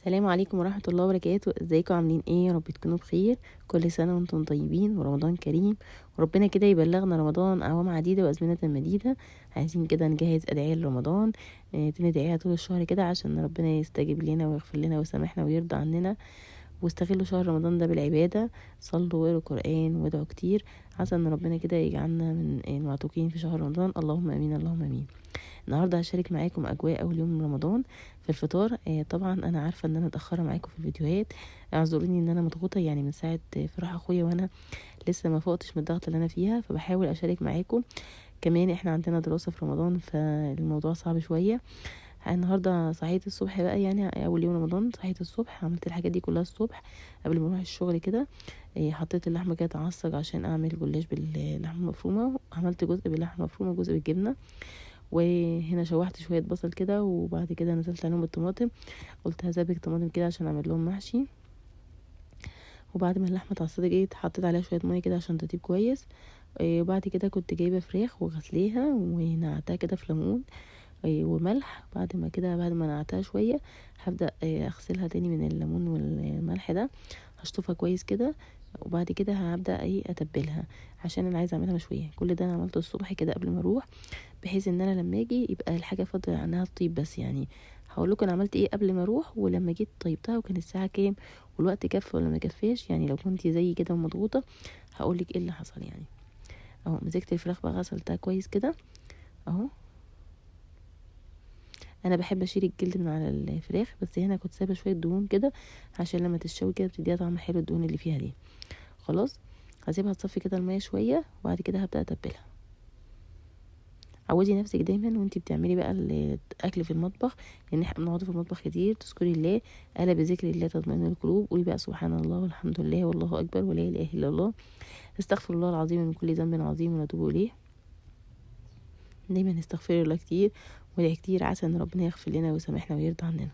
السلام عليكم ورحمة الله وبركاته. ازيكم عاملين ايه؟ يا رب تكونوا بخير. كل سنة وانتم طيبين ورمضان كريم، وربنا كده يبلغنا رمضان أعوام عديدة وأزمنة مديدة. عايزين كده نجهز أدعية لرمضان، ندعيها طول الشهر كده عشان ربنا يستجيب لنا ويغفر لنا ويسامحنا ويرضى عننا. واستغلوا شهر رمضان ده بالعبادة، صلوا وقروا قرآن وادعوا كتير، عسى ان ربنا كده يجعلنا من المعتوقين في شهر رمضان. اللهم امين اللهم امين. النهارده هشارك معاكم اجواء اول يوم من رمضان في الفطار. طبعا انا عارفه ان انا متاخره معاكم في الفيديوهات، اعذروني ان انا مضغوطه يعني من ساعه فرح اخويا وانا لسه ما فوقتش من الضغط اللي انا فيها، فبحاول اشارك معاكم. كمان احنا عندنا دراسه في رمضان فالموضوع صعب شويه. النهارده صحيت الصبح بقى، يعني اول يوم رمضان صحيت الصبح عملت الحاجات دي كلها الصبح قبل ما اروح الشغل كده. حطيت اللحمه كده تعصج عشان اعمل جلاش باللحمه المفرومه، عملت جزء باللحمه المفرومه وجزء بالجبنه. وهنا شوحت شويه بصل كده وبعد كده نزلت عليهم بالطماطم، قلت هسبك طماطم كده عشان اعمل لهم محشي. وبعد ما اللحمه اتعصجت جيت حطيت عليها شويه ميه كده عشان تطيب كويس. وبعد كده كنت جايبه فراخ وغسليها ونقعتها كده في ليمون وملح. بعد ما نقعتها شويه هبدا اغسلها تاني من الليمون والملح ده، هشطفها كويس كده. وبعد كده هبدا اتبلها عشان انا عايزه اعملها مشويه. كل ده انا عملته الصبح كده قبل ما اروح، بحيث ان انا لما اجي يبقى الحاجه فاضل عنها تطيب بس. يعني هقول لكم انا عملت ايه قبل ما اروح ولما جيت طيبتها وكان الساعه كام والوقت كف ولا ما كفاش. يعني لو كنت زي كده ومضغوطه هقول لك ايه اللي حصل. يعني اهو مسكت الفراخ بقى غسلتها كويس كده اهو. انا بحب اشيل الجلد من على الفراخ، بس هنا كنت سايبه شويه دهون كده عشان لما تتشوي كده بتديها طعم حلو الدهون اللي فيها دي. خلاص هسيبها تصفي كده الميه شويه وبعد كده هبدا اتبلها. عودي نفسك دايما وانتي بتعملي بقى الاكل في المطبخ، لان احنا بنقعد في المطبخ كتير، تذكري الله، الا بذكر الله تطمئن القلوب. قولي بقى سبحان الله والحمد لله والله اكبر ولا اله الا الله، استغفر الله العظيم من كل ذنب عظيم ونتوب اليه. دايما نستغفر الله كتير وندعي كتير، عسى ان ربنا يغفر لنا ويسامحنا ويرضى عننا.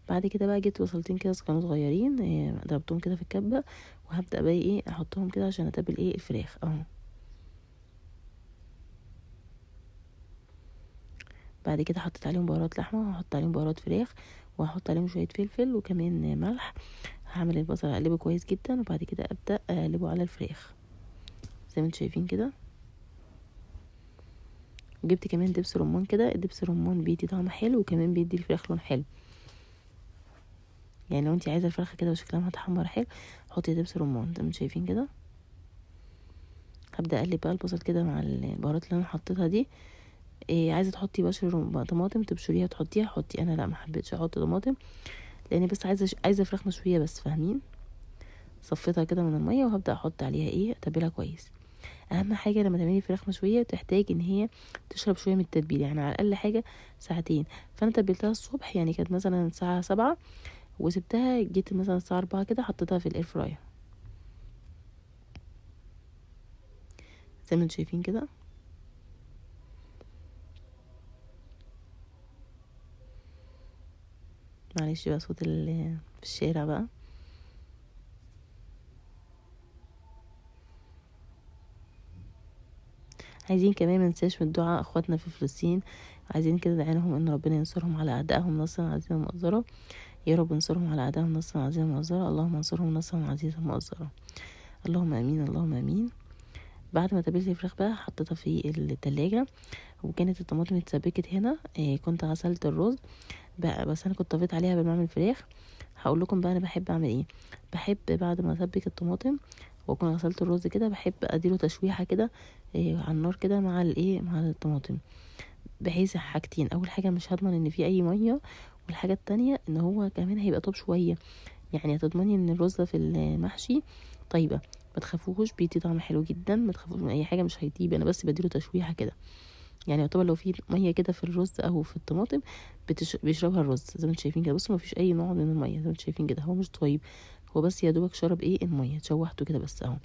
بعد كده بقى جبت بصلتين كده كانوا صغيرين، ضربتهم كده في الكبه وهبدا بقى ايه احطهم كده عشان اتبل ايه الفراخ اهو. بعد كده حطيت عليهم بهارات لحمه وهحط عليهم بهارات فراخ وهحط عليهم شويه فلفل وكمان ملح. هعمل البصل اقلبه كويس جدا وبعد كده ابدا اقلبه على الفراخ زي ما انتم شايفين كده. جبت كمان دبس رمان كده، الدبس الرمان بيدي طعم حلو وكمان بيدي الفراخ لون حلو. يعني لو انت عايزه الفرخه كده وشكلها متحمر حلو حطي دبس رمان زي ما انتم شايفين كده. هبدا اقلب بقى البصل كده مع البهارات اللي انا حطيتها دي. عايزه تحطي بشر طماطم تبشريها تحطيها حطي، انا لا ما حبيتش احط طماطم لاني بس عايزه فراخ مشويه بس، فاهمين؟ صفيتها كده من الميه وهبدا احط عليها ايه اتبلها كويس. اهم حاجه لما تعملي فراخ مشويه تحتاج ان هي تشرب شويه من التتبيله، يعني على الاقل حاجه ساعتين. فانا تبلتها الصبح يعني كانت مثلا الساعه 7 وسبتها، جيت مثلا الساعه 4 كده حطيتها في الاير فراير زي ما انتم شايفين كده. معلش بقى صوت في الشارع بقى. عايزين كمان مننساش من الدعاء اخواتنا في فلسطين، عايزين كده ندعي لهم ان ربنا ينصرهم على اعدائهم نصرا عزيزا مؤزرا. يا رب انصرهم على اعدائهم نصرا عزيزا مؤزرا، اللهم انصرهم نصرا عزيزا مؤزرا، اللهم امين اللهم امين. بعد ما تبلت الفراخ بقى حطيتها في التلاجة وكانت الطماطم اتسبكت هنا. كنت غسلت الرز بقى، بس انا كنت طفيت عليها قبل ما اعمل الفراخ. هقول لكم بقى انا بحب اعمل ايه. بحب بعد ما اسبك الطماطم واكون غسلت الرز كده بحب اديله تشويحه كده على النار كده مع مع الطماطم، بحيث حاجتين: اول حاجه مش هضمن ان في اي ميه، والحاجه التانية ان هو كمان هيبقى طب شويه. يعني هتضمني ان الرز في المحشي طيبه. ما تخافوش بيدي طعم حلو جدا، ما تخافوش من اي حاجه مش هيطيب، انا بس بديله تشويحه كده. يعني يعتبر لو في ميه كده في الرز او في الطماطم بيشربها الرز زي ما انتم شايفين كده. بصوا مفيش اي نوع من الميه زي ما انتم شايفين كده، هو مش طيب، هو بس يا دوبك شرب ايه الميه، تشوحته كده بس اهو.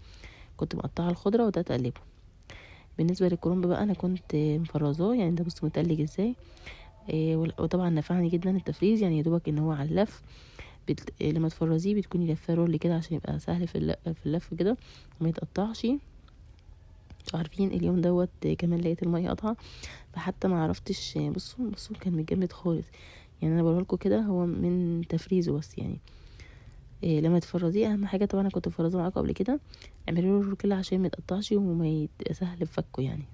كنت مقطعه الخضره وده تقلبه. بالنسبه للكرنب بقى انا كنت مفرزاه، يعني ده بصوا متلج ازاي. وطبعا نفعني جدا التفريز، يعني يا دوبك ان هو على اللف لما تفرزيه بتكوني لفاه رول كده عشان يبقى سهل في اللف كده وما يتقطعش. مش عارفين اليوم كمان لقيت الميه قطعه فحتى ما عرفتش. بصوا كان متجمد خالص، يعني انا بقولكوا كده هو من تفريزه بس يعني. لما تفرزيه اهم حاجه طبعا انا كنت مفرزه معاكم قبل كده، اعملوا له الرول عشان ما يتقطعش وما يبقى سهل في فكه يعني.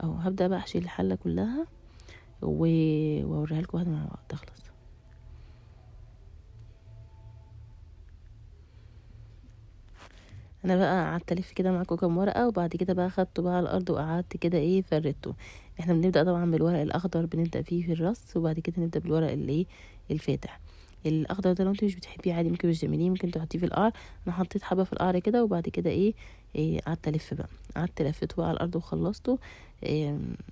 اهو هبدا بقى احشي الحله كلها واوريها لكم بعد ما تخلص. انا بقى قعدت الف كده معاكم كام ورقه، وبعد كده بقى خدته بقى على الارض وقعدت كده فردته. احنا بنبدا طبعا بالورق الاخضر، بنبدا فيه في الراس، وبعد كده نبدا بالورق الفاتح. الاخضر ده لو انت مش بتحبيه عادي ممكن مش تعمليه، ممكن تحطيه في القعر. انا حطيت حبه في القعر كده، وبعد كده قعدت الف بقى، قعدت لفيته بقى على الارض وخلصته.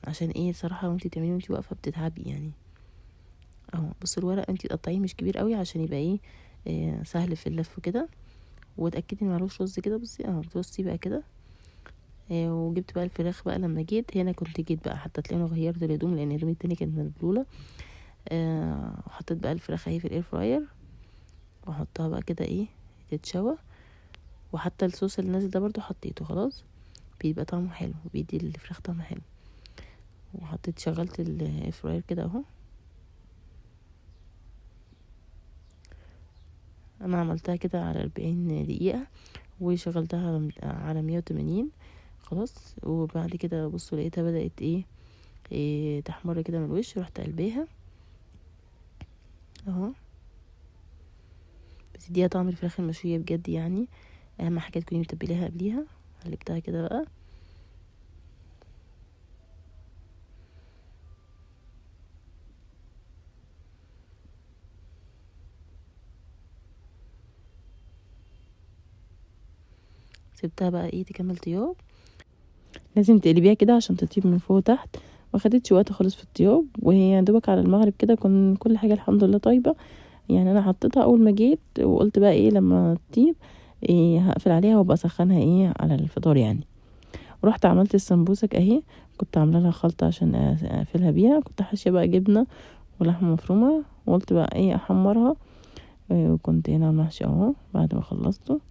عشان صراحه وانت بتعمليه وانت واقفه بتتعبي يعني. اهو بصوا الورق انت تقطعيه مش كبير قوي عشان يبقى سهل في اللف كده. واتاكدي ان معلوش رز كده. بصي بصي بقى كده. وجبت بقى الفراخ بقى. لما جيت هنا كنت جيت بقى حتى تلاقيني غيرت الهدوم لان هدومي التانية كانت مبلوله. وحطيت بقى الفراخ اهي في الاير فراير، واحطها بقى كده تتشوى. وحتى الصوص اللي نازل ده برضو حطيته خلاص، بيبقى طعمه حلو، بيدي الفراخ طعمه حلو. وحطيت شغلت الاير فراير كده اهو. انا عملتها كده على 40 دقيقة، وشغلتها على 180 خلاص. وبعد كده بصوا لقيتها بدأت تحمر كده من الوش، رحت قلبيها اهو. بتديها طعم الفراخ المشوية بجد يعني. اهم حاجة تكوني متبليها قبليها. قلبتها كده بقى. سبتها بقى تكمل طياب. لازم تقلبيها كده عشان تطيب من فوق وتحت. ما خدتش وقت خالص في الطياب، وهي دوبك على المغرب كده كل حاجه الحمد لله طيبه يعني. انا حطيتها اول ما جيت، وقلت بقى لما تطيب هقفل عليها وابقى اسخنها على الفطار يعني. ورحت عملت السمبوسك اهي. كنت عامله لها خلطه عشان اقفلها بيها. كنت حاشيه بقى جبنه ولحمه مفرومه، وقلت بقى احمرها. وكنت هنا محشي اهو بعد ما خلصته.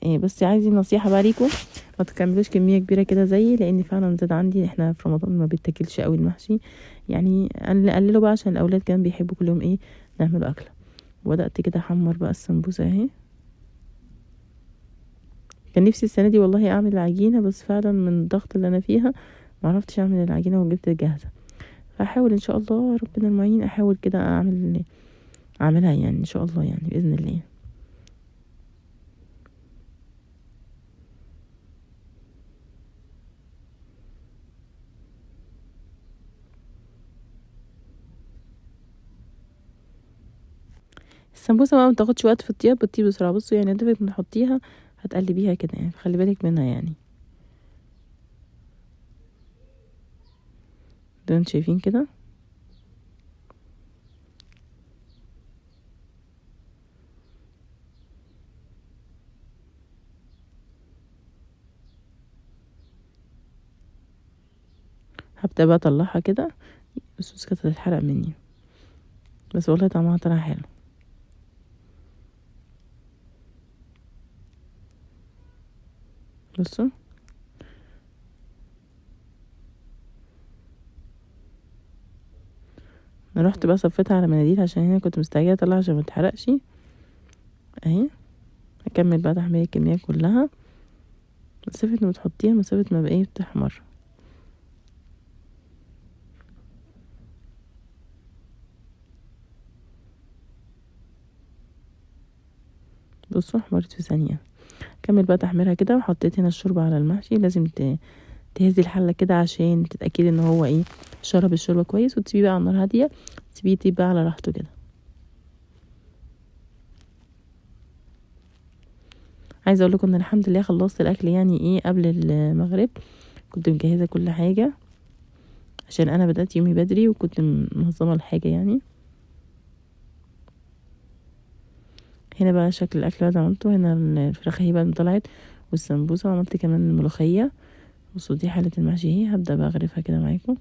بس عايزين نصيحة بقى ليكم، ما تكملوش كمية كبيرة كده زيي، لان فعلا زاد عندي. احنا في رمضان ما بيتاكلش قوي المحشي يعني، قللوا بقى عشان الاولاد كمان بيحبوا كل يوم نعمل اكله. وبدات كده احمر بقى السمبوسه اهي. كان نفسي السنه دي والله اعمل العجينه، بس فعلا من الضغط اللي انا فيها ما عرفتش اعمل العجينه وجبت جاهزه. فاحاول ان شاء الله ربنا المعين، احاول كده اعملها يعني ان شاء الله يعني باذن الله. السمبوسه بقى ما تاخدش وقت في الطياب، بتطيب بسرعه. بصوا يعني دوبك ما تحطيها هتقلبيها كده يعني، خلي بالك منها يعني. ده انتوا شايفين كده. هبدأ بقى اطلعها كده. بس كانت هتتحرق مني، بس والله طعمها طلع حلو. بصوا انا رحت بقى صفيتها على مناديل عشان هنا كنت مستعجله اطلعها عشان ما تتحرقش اهي. هكمل بقى تحمير الكميه كلها. مسافه ما تحطيها مسافه ما بقى بتحمر. بصوا احمرت في ثانيه. كمل بقى تحميرها كده. وحطيت هنا الشوربه على المحشي. لازم تهزي الحله كده عشان تتاكدي ان هو شرب الشوربه كويس، وتسيبيه بقى على نار هاديه. تسيبيه يطيب بقى على راحته كده. عايزه اقول لكم ان الحمد لله خلصت الاكل يعني قبل المغرب. كنت مجهزه كل حاجه عشان انا بدات يومي بدري، وكنت منظمه الحاجه يعني. هنا بقى شكل الاكل بعد ما عملته. هنا الفراخ هي بقى طلعت، والسمبوسه، وعملت كمان الملوخيه. بصوا دي حاله المحشي اهي. هبدا بقى اغرفها كده معاكم.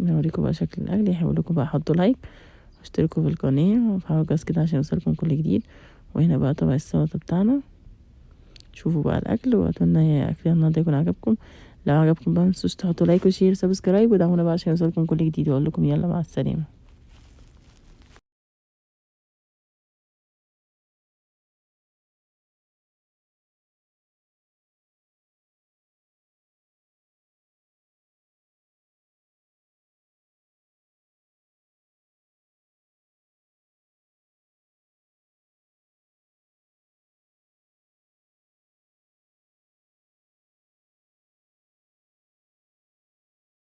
نوريكم بقى شكل الاكل. يحاول لكم بقى حطوا لايك واشتركوا في القناه وفعلوا الجرس كده عشان يوصلكم كل جديد. وهنا بقى طبق السلطه بتاعنا. شوفوا بقى الاكل، واتمنى اكل النهارده يكون عجبكم. لو عجبكم بقى متنسوش تحطوا لايك وشير سبسكرايب ودعمونا بقى عشان يوصلكم كل جديد، واقول لكم يلا مع السلامة.